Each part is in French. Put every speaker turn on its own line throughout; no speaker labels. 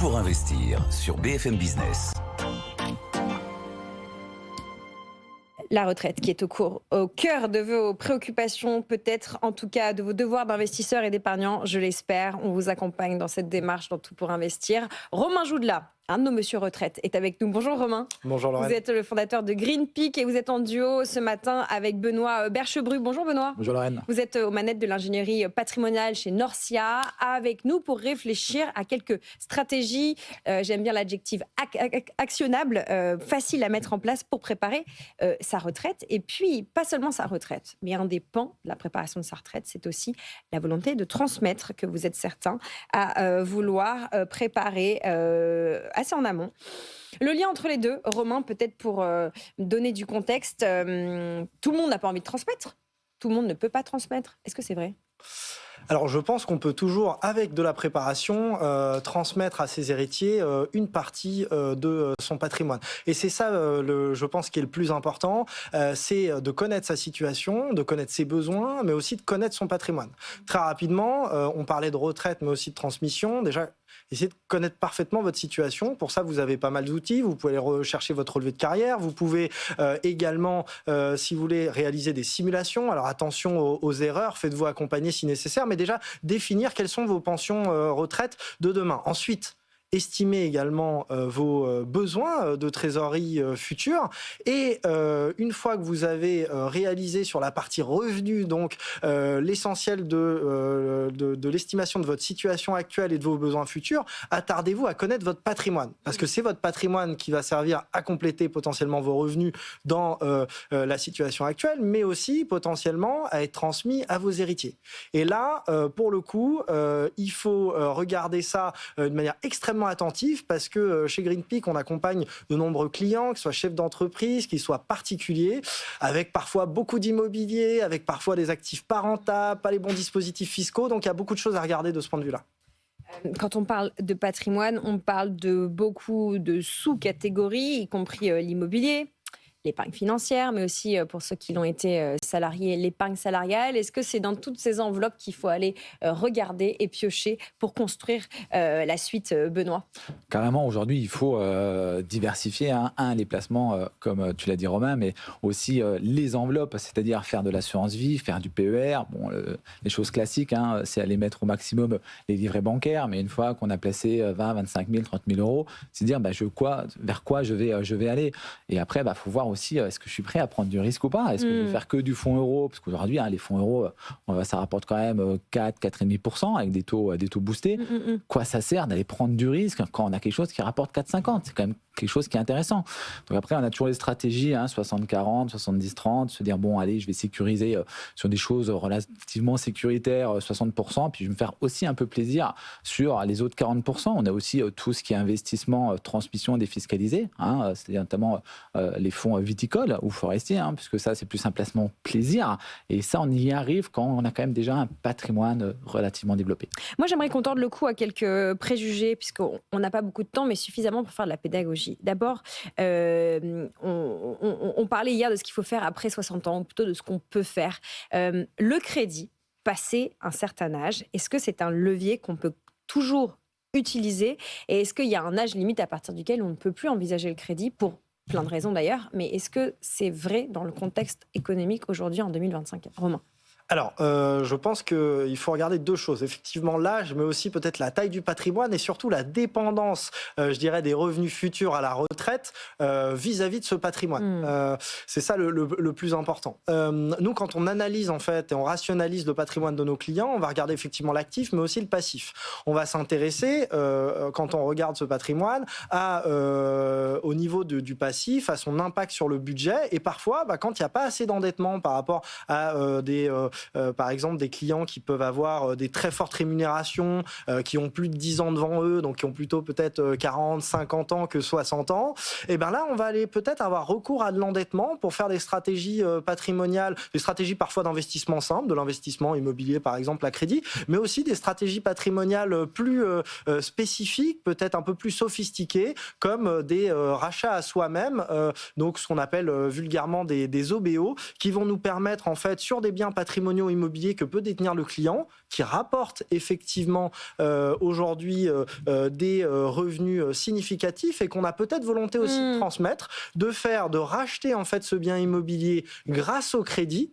pour investir sur BFM Business.
La retraite qui est au cœur de vos préoccupations, peut-être en tout cas de vos devoirs d'investisseurs et d'épargnants, je l'espère. On vous accompagne dans cette démarche dans Tout pour investir. Romain Joudela, un de nos Monsieur Retraite, est avec nous. Bonjour Romain.
Bonjour Lorraine.
Vous êtes le fondateur de Green Peak et vous êtes en duo ce matin avec Benoît Berchebru. Bonjour Benoît.
Bonjour Lorraine.
Vous êtes aux manettes de l'ingénierie patrimoniale chez Norcia, avec nous pour réfléchir à quelques stratégies, j'aime bien l'adjectif actionnable, facile à mettre en place pour préparer sa retraite. Et puis, pas seulement sa retraite, mais un des pans de la préparation de sa retraite, c'est aussi la volonté de transmettre, que vous êtes certains à vouloir préparer assez en amont. Le lien entre les deux, Romain, peut-être pour donner du contexte, tout le monde n'a pas envie de transmettre. Tout le monde ne peut pas transmettre. Est-ce que c'est vrai ?
Alors je pense qu'on peut toujours, avec de la préparation, transmettre à ses héritiers une partie de son patrimoine. Et c'est ça, je pense, qui est le plus important, c'est de connaître sa situation, de connaître ses besoins, mais aussi de connaître son patrimoine. Très rapidement, on parlait de retraite, mais aussi de transmission. Déjà, essayez de connaître parfaitement votre situation. Pour ça, vous avez pas mal d'outils. Vous pouvez aller rechercher votre relevé de carrière. Vous pouvez également, si vous voulez, réaliser des simulations. Alors attention aux erreurs, faites-vous accompagner si nécessaire, mais déjà définir quelles sont vos pensions retraite de demain. Ensuite, estimer également vos besoins de trésorerie futurs. Et une fois que vous avez réalisé sur la partie revenus, donc l'essentiel de l'estimation de votre situation actuelle et de vos besoins futurs, attardez-vous à connaître votre patrimoine. Parce que c'est votre patrimoine qui va servir à compléter potentiellement vos revenus dans la situation actuelle, mais aussi potentiellement à être transmis à vos héritiers. Et là, pour le coup, il faut regarder ça de manière extrêmement attentif, parce que chez Green Peak, on accompagne de nombreux clients, qu'ils soient chefs d'entreprise, qu'ils soient particuliers, avec parfois beaucoup d'immobilier, avec parfois des actifs pas rentables, pas les bons dispositifs fiscaux. Donc il y a beaucoup de choses à regarder de ce point de vue-là.
Quand on parle de patrimoine, on parle de beaucoup de sous-catégories, y compris l'immobilier, l'épargne financière, mais aussi pour ceux qui l'ont été salariés, l'épargne salariale. Est-ce que c'est dans toutes ces enveloppes qu'il faut aller regarder et piocher pour construire la suite, Benoît ?
Carrément, aujourd'hui, il faut diversifier les placements, comme tu l'as dit Romain, mais aussi les enveloppes, c'est-à-dire faire de l'assurance vie, faire du PER. Bon, les choses classiques, c'est aller mettre au maximum les livrets bancaires, mais une fois qu'on a placé 20, 25 000, 30 000 euros, c'est dire vers quoi je vais aller. Et après, faut voir aussi, est-ce que je suis prêt à prendre du risque ou pas ? Est-ce que je vais faire que du fonds euro ? Parce qu'aujourd'hui, les fonds euros, ça rapporte quand même 4,5% avec des taux boostés. Quoi ça sert d'aller prendre du risque quand on a quelque chose qui rapporte 4,50 ? C'est quand même quelque chose qui est intéressant. Donc après, on a toujours les stratégies, 60-40, 70-30, se dire, bon, allez, je vais sécuriser sur des choses relativement sécuritaires, 60%, puis je vais me faire aussi un peu plaisir sur les autres 40%. On a aussi tout ce qui est investissement, transmission défiscalisé, c'est-à-dire notamment les fonds viticoles ou forestiers, puisque ça, c'est plus un placement plaisir. Et ça, on y arrive quand on a quand même déjà un patrimoine relativement développé.
Moi, j'aimerais qu'on torde le coup à quelques préjugés, puisqu'on n'a pas beaucoup de temps, mais suffisamment pour faire de la pédagogie. D'abord, on parlait hier de ce qu'il faut faire après 60 ans, ou plutôt de ce qu'on peut faire. Le crédit, passé un certain âge, est-ce que c'est un levier qu'on peut toujours utiliser ? Et est-ce qu'il y a un âge limite à partir duquel on ne peut plus envisager le crédit pour plein de raisons d'ailleurs, mais est-ce que c'est vrai dans le contexte économique aujourd'hui en 2025 ? Romain ?
Alors, je pense qu'il faut regarder deux choses. Effectivement, l'âge, mais aussi peut-être la taille du patrimoine et surtout la dépendance, je dirais, des revenus futurs à la retraite vis-à-vis de ce patrimoine. C'est ça le plus important. Nous, quand on analyse en fait et on rationalise le patrimoine de nos clients, on va regarder effectivement l'actif, mais aussi le passif. On va s'intéresser, quand on regarde ce patrimoine, au niveau du passif, à son impact sur le budget. Et parfois, quand il n'y a pas assez d'endettement par rapport à par exemple des clients qui peuvent avoir des très fortes rémunérations, qui ont plus de 10 ans devant eux, donc qui ont plutôt peut-être 40, 50 ans que 60 ans, et bien là, on va aller peut-être avoir recours à de l'endettement pour faire des stratégies patrimoniales, des stratégies parfois d'investissement simple, de l'investissement immobilier par exemple à crédit, mais aussi des stratégies patrimoniales plus spécifiques, peut-être un peu plus sophistiquées, comme des rachats à soi-même, donc ce qu'on appelle vulgairement des OBO, qui vont nous permettre en fait sur des biens patrimoniaux patrimoniaux immobiliers que peut détenir le client, qui rapportent effectivement aujourd'hui des revenus significatifs et qu'on a peut-être volonté aussi de transmettre, de racheter en fait ce bien immobilier grâce au crédit,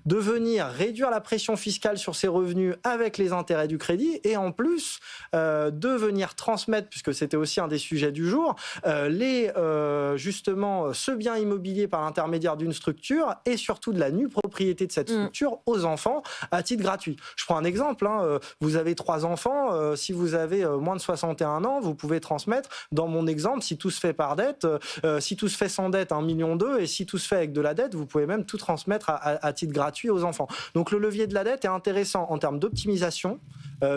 de venir réduire la pression fiscale sur ces revenus avec les intérêts du crédit et en plus de venir transmettre, puisque c'était aussi un des sujets du jour, justement ce bien immobilier par l'intermédiaire d'une structure et surtout de la nue propriété de cette structure aux enfants à titre gratuit. Je prends un exemple, vous avez 3 enfants, si vous avez moins de 61 ans, vous pouvez transmettre, dans mon exemple, si tout se fait par dette, si tout se fait sans dette, 1,2 million, et si tout se fait avec de la dette, vous pouvez même tout transmettre à titre gratuit aux enfants. Donc le levier de la dette est intéressant en termes d'optimisation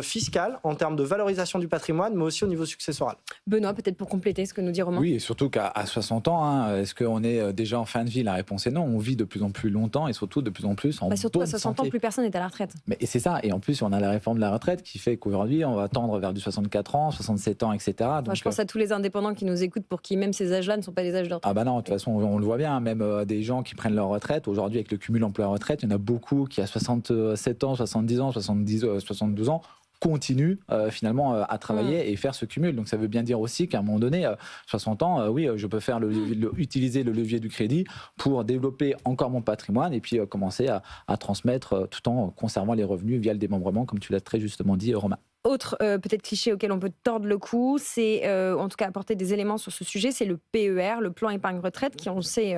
fiscale, en termes de valorisation du patrimoine, mais aussi au niveau successoral.
Benoît, peut-être pour compléter ce que nous dit Romain.
Oui, et surtout qu'à 60 ans, est-ce qu'on est déjà en fin de vie? La réponse est non. On vit de plus en plus longtemps et surtout de plus en plus en
surtout
bonne
à 60
santé.
ans, plus personne n'est à la retraite.
Mais c'est ça. Et en plus, on a la réforme de la retraite qui fait qu'aujourd'hui, on va tendre vers du 64 ans, 67 ans, etc. Donc,
Moi, je pense à tous les indépendants qui nous écoutent pour qui même ces âges-là ne sont pas des âges de retraite.
Ah bah non, de toute façon, on le voit bien. Même des gens qui prennent leur retraite, aujourd'hui, avec le cumul emploi-retraite, il y en a beaucoup qui, à 67 ans, 70 ans, 72 ans, continuent finalement à travailler et faire ce cumul. Donc ça veut bien dire aussi qu'à un moment donné, 60 ans, oui, je peux faire utiliser le levier du crédit pour développer encore mon patrimoine et puis commencer à transmettre tout en conservant les revenus via le démembrement, comme tu l'as très justement dit, Romain.
Autre peut-être cliché auquel on peut tordre le cou, c'est en tout cas apporter des éléments sur ce sujet, c'est le PER, le plan épargne retraite, qui on le sait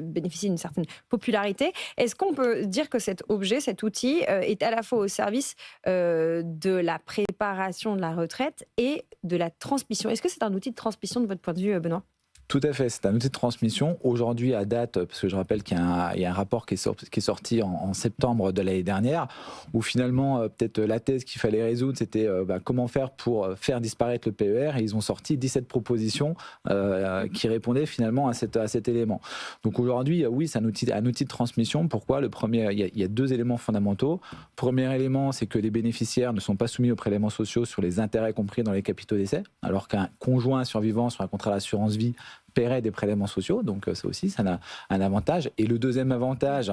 bénéficie d'une certaine popularité. Est-ce qu'on peut dire que cet objet, cet outil est à la fois au service de la préparation de la retraite et de la transmission? Est-ce que c'est un outil de transmission de votre point de vue, Benoît?
Tout à fait, c'est un outil de transmission. Aujourd'hui, à date, parce que je rappelle qu'il y a un rapport qui est sorti en septembre de l'année dernière, où finalement, peut-être la thèse qu'il fallait résoudre, c'était comment faire pour faire disparaître le PER. Et ils ont sorti 17 propositions qui répondaient finalement à cet élément. Donc aujourd'hui, oui, c'est un outil de transmission. Pourquoi? Le premier, il y a 2 éléments fondamentaux. Premier élément, c'est que les bénéficiaires ne sont pas soumis aux prélèvements sociaux sur les intérêts compris dans les capitaux d'essai, alors qu'un conjoint survivant sur un contrat d'assurance vie paierait des prélèvements sociaux, donc ça aussi, ça a un avantage. Et le deuxième avantage,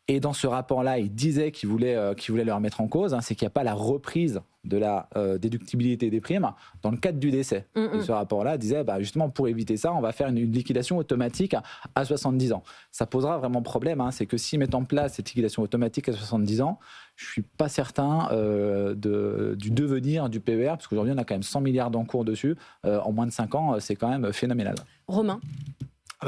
et dans ce rapport-là, il disait qu'il voulait le remettre en cause, c'est qu'il n'y a pas la reprise de la déductibilité des primes dans le cadre du décès. Et ce rapport-là disait, justement, pour éviter ça, on va faire une liquidation automatique à 70 ans. Ça posera vraiment problème, c'est que s'ils mettent en place cette liquidation automatique à 70 ans, je ne suis pas certain du devenir du PER, parce qu'aujourd'hui, on a quand même 100 milliards d'encours dessus. En moins de 5 ans, c'est quand même phénoménal.
Romain?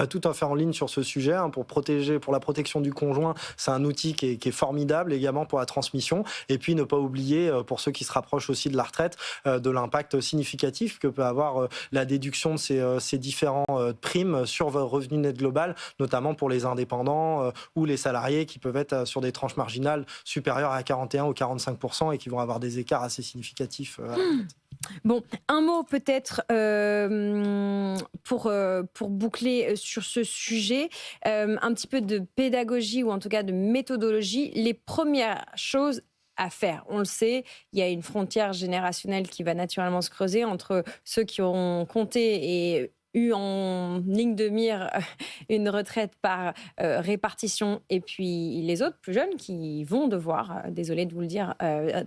Tout à fait en ligne sur ce sujet. Pour la protection du conjoint, c'est un outil qui est formidable également pour la transmission. Et puis ne pas oublier, pour ceux qui se rapprochent aussi de la retraite, de l'impact significatif que peut avoir la déduction de ces différents primes sur votre revenu net global, notamment pour les indépendants ou les salariés qui peuvent être sur des tranches marginales supérieures à 41 ou 45% et qui vont avoir des écarts assez significatifs à la retraite.
Bon, un mot peut-être pour boucler sur ce sujet, un petit peu de pédagogie ou en tout cas de méthodologie. Les premières choses à faire, on le sait, il y a une frontière générationnelle qui va naturellement se creuser entre ceux qui auront compté et eu en ligne de mire une retraite par répartition et puis les autres plus jeunes qui vont devoir, désolé de vous le dire,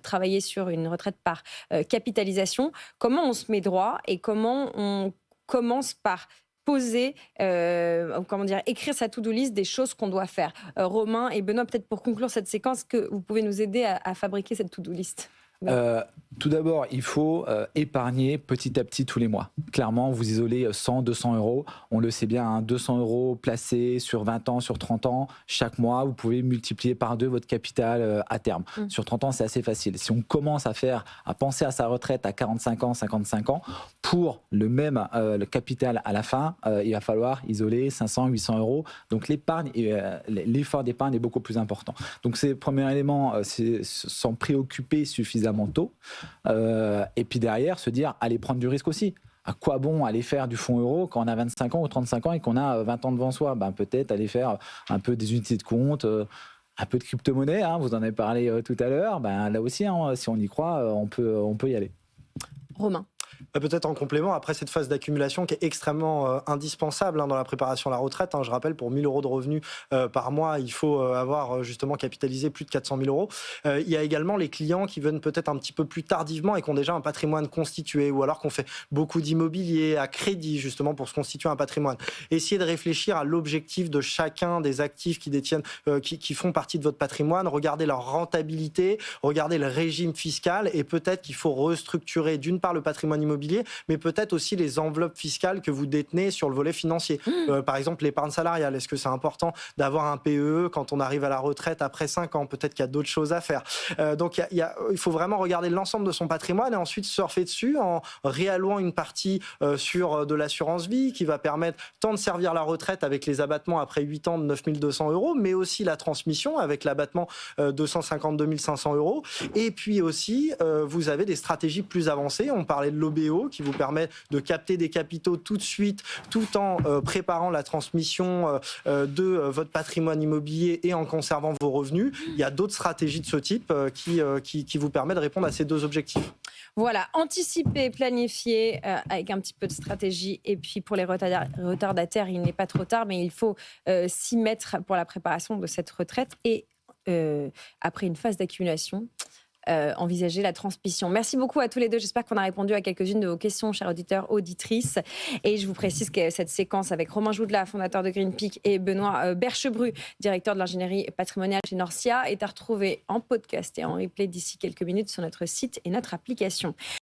travailler sur une retraite par capitalisation. Comment on se met droit et comment on commence par poser, écrire sa to-do list des choses qu'on doit faire. Romain et Benoît, peut-être pour conclure cette séquence, que vous pouvez nous aider à fabriquer cette to-do list.
Tout d'abord, il faut épargner petit à petit tous les mois. Clairement, vous isolez 100, 200 euros. On le sait bien, 200 euros placés sur 20 ans, sur 30 ans, chaque mois, vous pouvez multiplier par 2 votre capital à terme. Sur 30 ans, c'est assez facile. Si on commence à penser à sa retraite à 45 ans, 55 ans, pour le même le capital à la fin, il va falloir isoler 500, 800 euros. Donc l'épargne, l'effort d'épargne est beaucoup plus important. Donc c'est le premier élément, c'est s'en préoccuper suffisamment tôt. Et puis derrière, se dire, allez prendre du risque aussi. À quoi bon aller faire du fonds euro quand on a 25 ans ou 35 ans et qu'on a 20 ans devant soi? Peut-être aller faire un peu des unités de compte, un peu de crypto-monnaie, vous en avez parlé tout à l'heure. Là aussi, si on y croit, on peut y aller.
Romain?
Peut-être en complément, après cette phase d'accumulation qui est extrêmement indispensable dans la préparation à la retraite. Je rappelle, pour 1 000 euros de revenus par mois, il faut avoir justement capitalisé plus de 400 000 euros. Il y a également les clients qui viennent peut-être un petit peu plus tardivement et qui ont déjà un patrimoine constitué, ou alors qu'on fait beaucoup d'immobilier à crédit justement pour se constituer un patrimoine. Essayez de réfléchir à l'objectif de chacun des actifs qui détiennent, qui font partie de votre patrimoine. Regardez leur rentabilité, regardez le régime fiscal, et peut-être qu'il faut restructurer d'une part le patrimoine immobilier, mais peut-être aussi les enveloppes fiscales que vous détenez sur le volet financier. Par exemple, l'épargne salariale. Est-ce que c'est important d'avoir un PEE quand on arrive à la retraite après 5 ans? Peut-être qu'il y a d'autres choses à faire. Donc, il faut vraiment regarder l'ensemble de son patrimoine et ensuite surfer dessus en réallouant une partie sur de l'assurance vie qui va permettre tant de servir la retraite avec les abattements après 8 ans de 9 200 euros, mais aussi la transmission avec l'abattement 252 500 euros. Et puis aussi, vous avez des stratégies plus avancées. On parlait de l'OBO qui vous permet de capter des capitaux tout de suite, tout en préparant la transmission de votre patrimoine immobilier et en conservant vos revenus. Il y a d'autres stratégies de ce type qui vous permettent de répondre à ces deux objectifs.
Voilà, anticiper, planifier avec un petit peu de stratégie. Et puis pour les retardataires, il n'est pas trop tard, mais il faut s'y mettre pour la préparation de cette retraite. Et après une phase d'accumulation, envisager la transmission. Merci beaucoup à tous les deux. J'espère qu'on a répondu à quelques-unes de vos questions, chers auditeurs, auditrices. Et je vous précise que cette séquence avec Romain Joudela, fondateur de Greenpeak, et Benoît Berchebru, directeur de l'ingénierie patrimoniale chez Norcia, est à retrouver en podcast et en replay d'ici quelques minutes sur notre site et notre application.